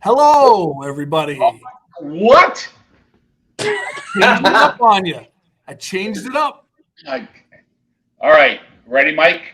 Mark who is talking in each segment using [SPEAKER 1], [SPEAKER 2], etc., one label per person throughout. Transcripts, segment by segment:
[SPEAKER 1] Hello, everybody.
[SPEAKER 2] What?
[SPEAKER 1] Changed it up on you. I changed it up.
[SPEAKER 2] All right. Ready, Mike?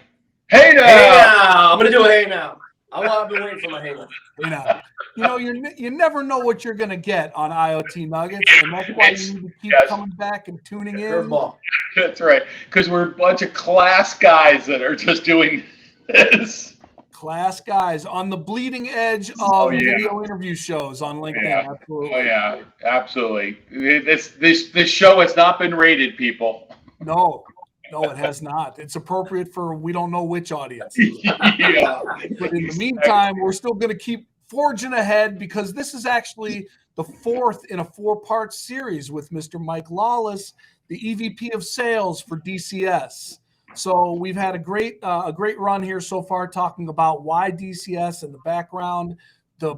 [SPEAKER 2] Hey now!
[SPEAKER 3] Hey now! I'm going to do a hey now. I've been waiting for my hey now.
[SPEAKER 1] Hey now. You know, you never know what you're going to get on IoT Nuggets, and that's why you need to keep coming back and tuning in.
[SPEAKER 3] Curveball.
[SPEAKER 2] That's right, because we're a bunch of class guys that are just doing this.
[SPEAKER 1] Class guys on the bleeding edge of video interview shows on LinkedIn.
[SPEAKER 2] Yeah.
[SPEAKER 1] Absolutely.
[SPEAKER 2] Oh, yeah, absolutely. This show has not been rated, people.
[SPEAKER 1] No, it has not. It's appropriate for we don't know which audience.
[SPEAKER 2] Yeah.
[SPEAKER 1] But in the meantime, we're still going to keep forging ahead because this is actually the fourth in a 4-part series with Mr. Mike Lawless, the EVP of Sales for DCS. So we've had a great run here so far, talking about why DCS and the background, the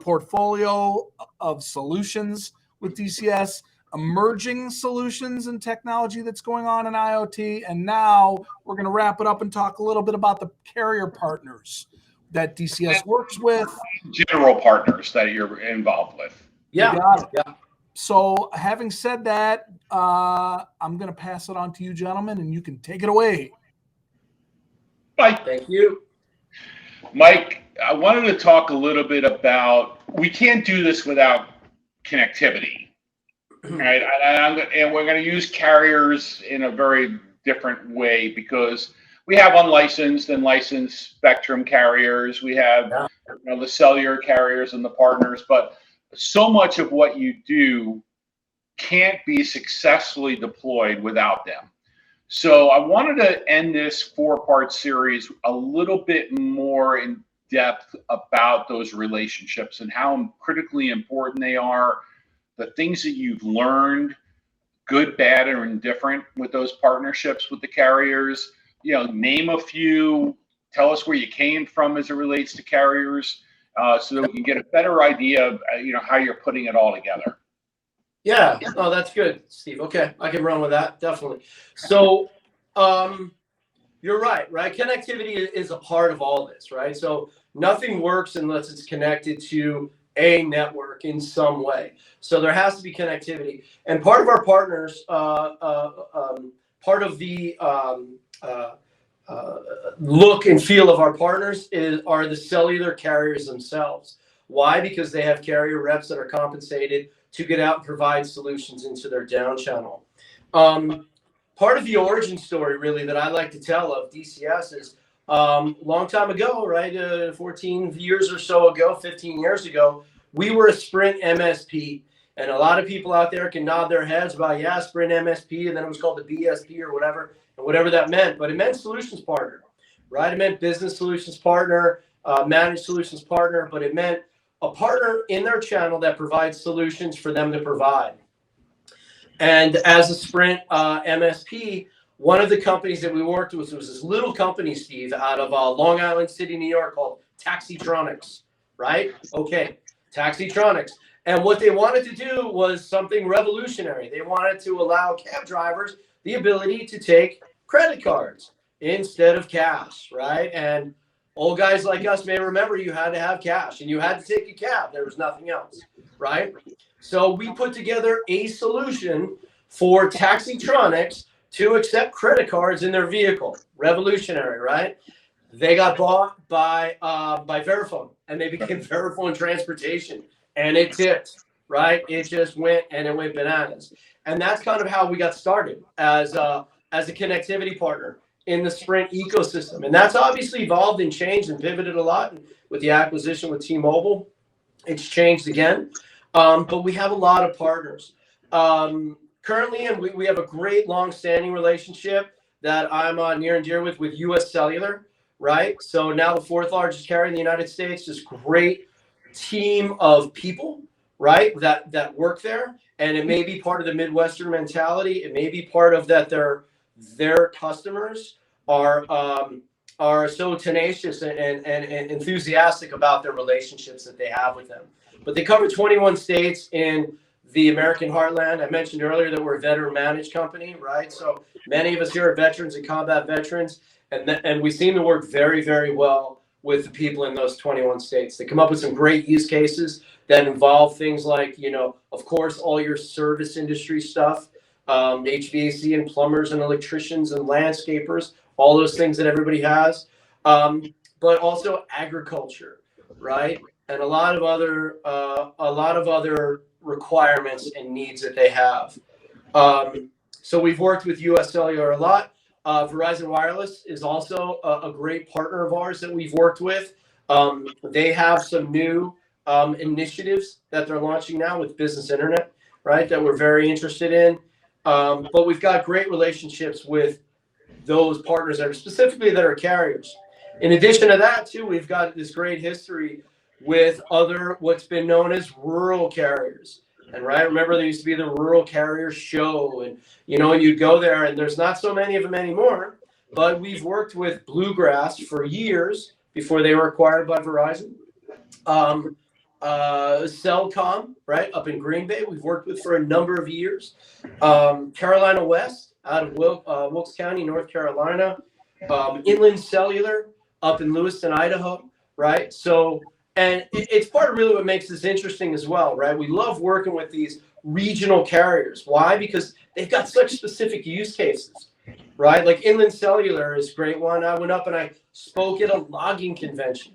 [SPEAKER 1] portfolio of solutions with DCS, emerging solutions and technology that's going on in IoT, and now we're going to wrap it up and talk a little bit about the carrier partners that DCS works with.
[SPEAKER 2] General partners that you're involved with.
[SPEAKER 1] Yeah.
[SPEAKER 3] You got it. Yeah.
[SPEAKER 1] So having said that, I'm going to pass it on to you, gentlemen, and you can take it away.
[SPEAKER 2] Mike.
[SPEAKER 3] Thank you.
[SPEAKER 2] Mike, I wanted to talk a little bit about, we can't do this without connectivity, right? And we're going to use carriers in a very different way because we have unlicensed and licensed spectrum carriers. We have the cellular carriers and the partners, but so much of what you do can't be successfully deployed without them. So I wanted to end this 4-part series a little bit more in depth about those relationships and how critically important they are, the things that you've learned, good, bad, or indifferent with those partnerships with the carriers. Name a few, tell us where you came from as it relates to carriers. So that we can get a better idea of how you're putting it all together.
[SPEAKER 3] Yeah, no, that's good, Steve. Okay, I can run with that, definitely. So you're right? Connectivity is a part of all this, right? So nothing works unless it's connected to a network in some way. So there has to be connectivity. And part of our partners, part of the look and feel of our partners are the cellular carriers themselves. Why? Because they have carrier reps that are compensated to get out and provide solutions into their down channel. Part of the origin story really that I like to tell of DCS is long time ago, right? 14 years or so ago, 15 years ago, we were a Sprint MSP. And a lot of people out there can nod their heads about, yeah, Sprint MSP, and then it was called the BSP or whatever, and whatever that meant. But it meant solutions partner, right? It meant business solutions partner, managed solutions partner, but it meant a partner in their channel that provides solutions for them to provide. And as a Sprint MSP, one of the companies that we worked with was this little company, Steve, out of Long Island City, New York, called Taxitronics, right? Okay, Taxitronics. And what they wanted to do was something revolutionary. They wanted to allow cab drivers the ability to take credit cards instead of cash, right? And old guys like us may remember you had to have cash and you had to take a cab. There was nothing else, right? So we put together a solution for Taxitronics to accept credit cards in their vehicle. Revolutionary, right? They got bought by VeriFone, and they became VeriFone Transportation. And it tipped, right? It just went and it went bananas. And that's kind of how we got started as a connectivity partner in the Sprint ecosystem. And that's obviously evolved and changed and pivoted a lot. And with the acquisition with T-Mobile, it's changed again. But we have a lot of partners. Currently, and we have a great long-standing relationship that I'm near and dear with US Cellular, right? So now the 4th largest carrier in the United States, just great team of people, right, that work there. And it may be part of the Midwestern mentality. It may be part of that their customers are so tenacious and enthusiastic about their relationships that they have with them. But they cover 21 states in the American heartland. I mentioned earlier that we're a veteran managed company, right? So many of us here are veterans and combat veterans. And we seem to work very, very well with the people in those 21 states. They come up with some great use cases that involve things like, of course, all your service industry stuff, HVAC and plumbers and electricians and landscapers, all those things that everybody has, but also agriculture, right? And a lot of other requirements and needs that they have. So we've worked with US Cellular a lot. Verizon Wireless is also a great partner of ours that we've worked with. They have some new initiatives that they're launching now with business internet, right, that we're very interested in. But we've got great relationships with those partners that are carriers. In addition to that, too, we've got this great history with what's been known as rural carriers. And right, remember there used to be the Rural Carrier Show, and you'd go there, and there's not so many of them anymore. But we've worked with Bluegrass for years before they were acquired by Verizon. Cellcom, right, up in Green Bay, we've worked with for a number of years. Carolina West, out of Wilkes County, North Carolina. Inland Cellular up in Lewiston, Idaho, right? So. And it's part of really what makes this interesting as well, right? We love working with these regional carriers. Why? Because they've got such specific use cases, right? Like Inland Cellular is a great one. I went up and I spoke at a logging convention,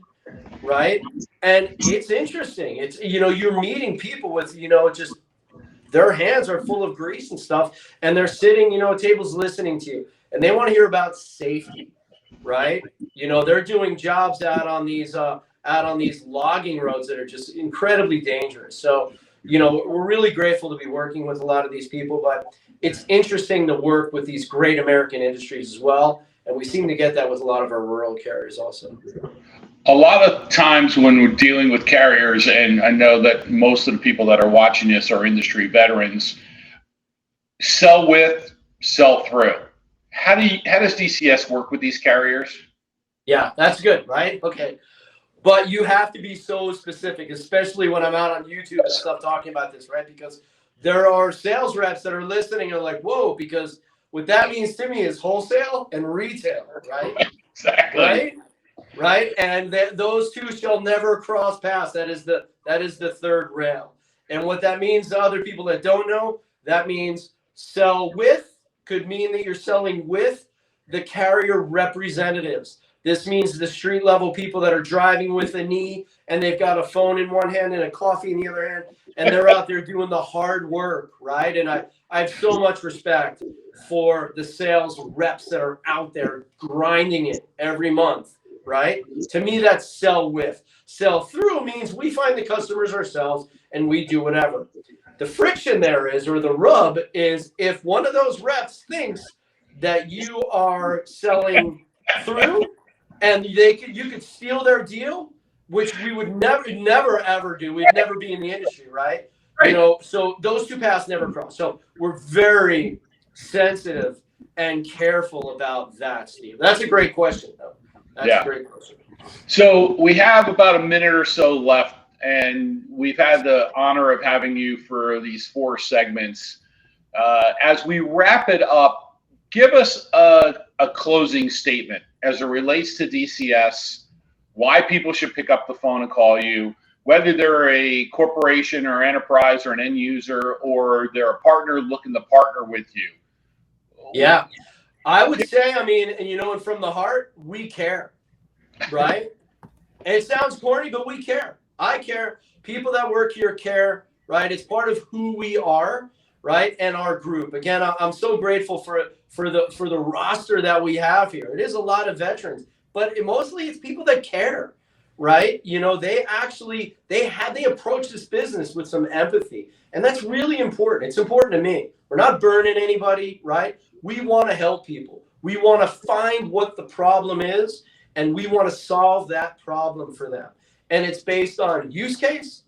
[SPEAKER 3] right? And it's interesting. It's, you're meeting people with, just their hands are full of grease and stuff, and they're sitting, at tables listening to you, and they want to hear about safety, right? They're doing jobs out on these logging roads that are just incredibly dangerous. So, we're really grateful to be working with a lot of these people, but it's interesting to work with these great American industries as well. And we seem to get that with a lot of our rural carriers also.
[SPEAKER 2] A lot of times when we're dealing with carriers, and I know that most of the people that are watching this are industry veterans, sell with, sell through. How does DCS work with these carriers?
[SPEAKER 3] Yeah, that's good, right? Okay. But you have to be so specific, especially when I'm out on YouTube and stuff talking about this, right? Because there are sales reps that are listening and are like, whoa, because what that means to me is wholesale and retail, right?
[SPEAKER 2] Exactly.
[SPEAKER 3] Right. And those two shall never cross paths. That is the third rail. And what that means to other people that don't know, that means sell with could mean that you're selling with the carrier representatives. This means the street level people that are driving with a knee and they've got a phone in one hand and a coffee in the other hand, and they're out there doing the hard work, right? And I have so much respect for the sales reps that are out there grinding it every month, right? To me, that's sell with. Sell through means we find the customers ourselves and we do whatever. The friction there is, or the rub is, if one of those reps thinks that you are selling through, and you could steal their deal, which we would never ever do. We'd never be in the industry, right? So those two paths never cross. So we're very sensitive and careful about that, Steve. That's a great question, though. That's a great question.
[SPEAKER 2] So we have about a minute or so left, and we've had the honor of having you for these 4 segments. As we wrap it up, give us a closing statement as it relates to DCS, why people should pick up the phone and call you, whether they're a corporation or enterprise or an end user, or they're a partner looking to partner with you.
[SPEAKER 3] Yeah, I would say, and from the heart, we care, right? And it sounds corny, but we care. I care. People that work here care, right? It's part of who we are, right? And our group. Again, I'm so grateful for the roster that we have here. It is a lot of veterans, but mostly it's people that care, right? They approach this business with some empathy, and that's really important. It's important to me. We're not burning anybody, right? We want to help people. We want to find what the problem is, and we want to solve that problem for them. And it's based on use case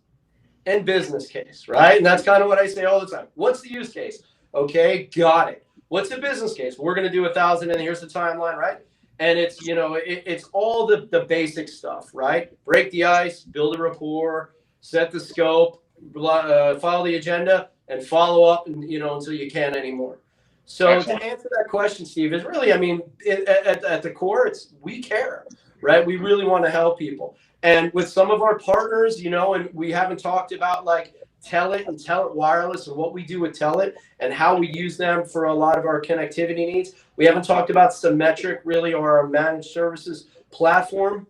[SPEAKER 3] and business case, right? And that's kind of what I say all the time. What's the use case? Okay, got it. What's the business case? We're going to do 1,000, and here's the timeline, right? And it's, it's all the basic stuff, right? Break the ice, build a rapport, set the scope, follow the agenda, and follow up, and, until you can't anymore. So
[SPEAKER 2] Excellent.
[SPEAKER 3] to answer that question, Steve, is really, I mean, at the core, it's we care, right? We really want to help people. And with some of our partners, you know, and we haven't talked about like Telit and Telit Wireless and what we do with Telit and how we use them for a lot of our connectivity needs. We haven't talked about Symmetric really, or our managed services platform.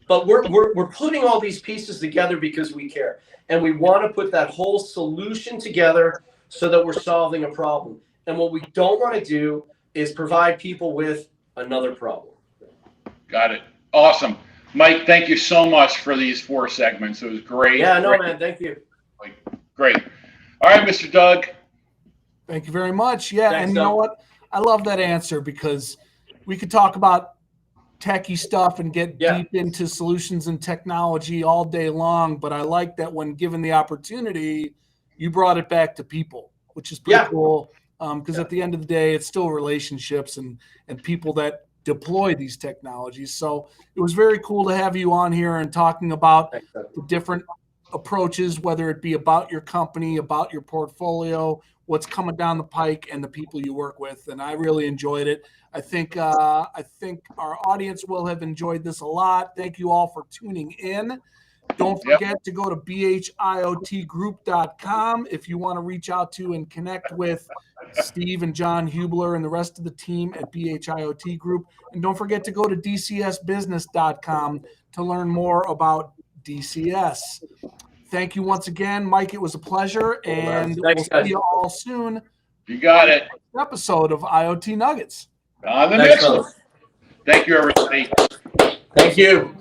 [SPEAKER 3] But we're putting all these pieces together because we care. And we want to put that whole solution together so that we're solving a problem. And what we don't want to do is provide people with another problem.
[SPEAKER 2] Got it. Awesome. Mike, thank you so much for these 4 segments. It was great.
[SPEAKER 3] Yeah, no,
[SPEAKER 2] great.
[SPEAKER 3] man, thank you.
[SPEAKER 2] Great. All right, Mr. Doug.
[SPEAKER 1] Thank you very much. Yeah,
[SPEAKER 3] Thanks,
[SPEAKER 1] and you know what? I love that answer because we could talk about techie stuff and get deep into solutions and technology all day long, but I like that when given the opportunity, you brought it back to people, which is pretty cool. Because at the end of the day, it's still relationships and people that deploy these technologies. So it was very cool to have you on here and talking about the different approaches, whether it be about your company, about your portfolio, what's coming down the pike, and the people you work with. And I really enjoyed it. I think our audience will have enjoyed this a lot. Thank you all for tuning in. Don't forget to go to bhiotgroup.com if you want to reach out to and connect with Steve and John Hubler and the rest of the team at BHIOT Group. And don't forget to go to dcsbusiness.com to learn more about DCS. Thank you once again, Mike. It was a pleasure, and we'll see you all soon.
[SPEAKER 2] You got it.
[SPEAKER 1] Episode of IoT Nuggets.
[SPEAKER 2] On the next one. Thank you, everybody.
[SPEAKER 3] Thank you.